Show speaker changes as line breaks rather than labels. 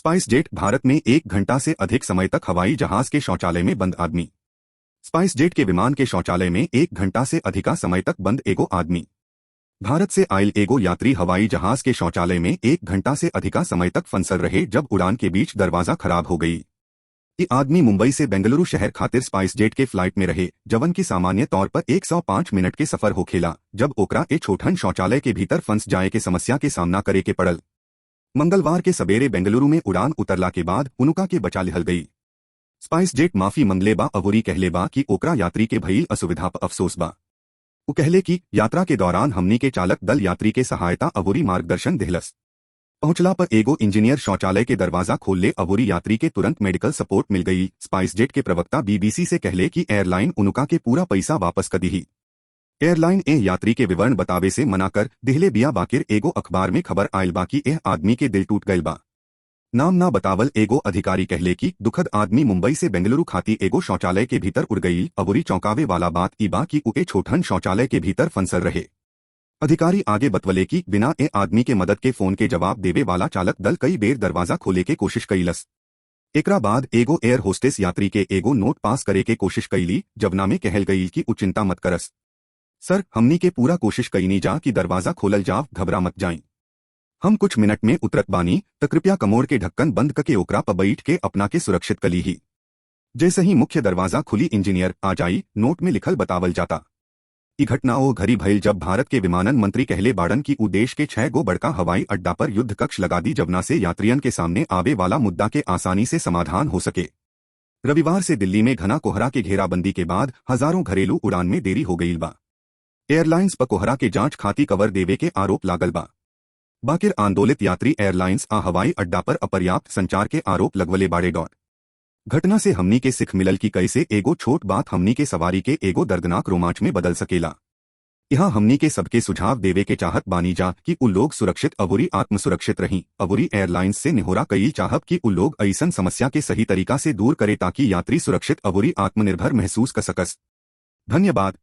Spice jet Bharat में 1 घंटा से अधिक समय तक हवाई जहाज के शौचालय में बंद आदमी। स्पाइस जेट के विमान के शौचालय में 1 घंटा से अधिक समय तक बंद एगो आदमी। भारत से आयल एगो यात्री हवाई जहाज के शौचालय में 1 घंटा से अधिक समय तक फंसल रहे जब उड़ान के बीच दरवाजा खराब हो गई। ये आदमी मुंबई से बेंगलुरु शहर खातिर स्पाइस जेट के फ्लाइट में रहे जवन की सामान्य तौर पर 105 मिनट के सफर होखेला जब ओकरा ए छोटन शौचालय के भीतर फंस जाए के समस्या के सामना करे के पड़ल। मंगलवार के सवेरे बेंगलुरु में उड़ान उतरला के बाद उनुका के बचा लिहल गई। स्पाइस जेट माफी मंगले बा अवोरी कहले बा कि ओकरा यात्री के भइल असुविधा पर अफसोस बा। वो कहले कि यात्रा के दौरान हमनी के चालक दल यात्री के सहायता अवोरी मार्गदर्शन देहलस। पहुंचला पर एगो इंजीनियर शौचालय के दरवाजा खोलले अवोरी यात्री के तुरंत मेडिकल सपोर्ट मिल गई। स्पाइस जेट के प्रवक्ता बीबीसी से कहले कि एयरलाइन उनुका के पूरा पैसा वापस कर दी। एयरलाइन यात्री के विवरण बतावे से मना कर दिहले बिया बाकिर एगो अखबार में खबर आयल बा कि आदमी के दिल टूट गयल बा। नाम ना बतावल एगो अधिकारी कहले कि दुखद आदमी मुंबई से बेंगलुरु खाती एगो शौचालय के भीतर उड़ गई। अवोरी चौंकावे वाला बात ई बा कि उके छोटन शौचालय के भीतर फंसल रहे। अधिकारी आगे बतवले कि बिना आदमी के मदद के फोन के जवाब देवे वाला चालक दल कई बेर दरवाजा खोले के कोशिश कईलस। एकरा बाद एगो एयर होस्टेस यात्री के एगो नोट पास करे के कोशिश कईली जवना में कहल गई कि उ चिंता मत करस सर, हमनी के पूरा कोशिश कईनी जा कि दरवाजा खोलल जाव, घबरा मत जाई। हम कुछ मिनट में उतरत बानी त कृपया कमोड़ के ढक्कन बंद करके ओकरा पर बैठ के अपना के सुरक्षित कली ही। जैसे ही मुख्य दरवाजा खुली इंजीनियर आ जाई, नोट में लिखल बतावल जाता। ई घटना ओ घड़ी भइल जब भारत के विमानन मंत्री कहले बाड़न की उ देश के 6 गो बड़का हवाई अड्डा पर युद्ध कक्ष लगा दी जवना से यात्रियन के सामने आवे वाला मुद्दा के आसानी से समाधान हो सके। रविवार से दिल्ली में घना कोहरा के घेराबंदी के बाद हजारों घरेलू उड़ान में देरी हो गई बा। एयरलाइंस पर कोहरा के जांच खाती कवर देवे के आरोप लागल बा। बाकिर आंदोलित यात्री एयरलाइंस आ हवाई अड्डा पर अपर्याप्त संचार के आरोप लगवले बाड़े। घटना से हमनी के सिख मिलल की कैसे एगो छोट बात हमनी के सवारी के एगो दर्दनाक रोमांच में बदल सकेला। यहाँ हमनी के सबके सुझाव देवे के चाहत बानी जा कि उ लोग सुरक्षित अवोरी आत्मसुरक्षित रही। अवोरी एयरलाइंस से निहोरा कई चाहब कि उ लोग ऐसन समस्या के सही तरीका से दूर करे ताकि यात्री सुरक्षित अवोरी आत्मनिर्भर महसूस कर सकस। धन्यवाद।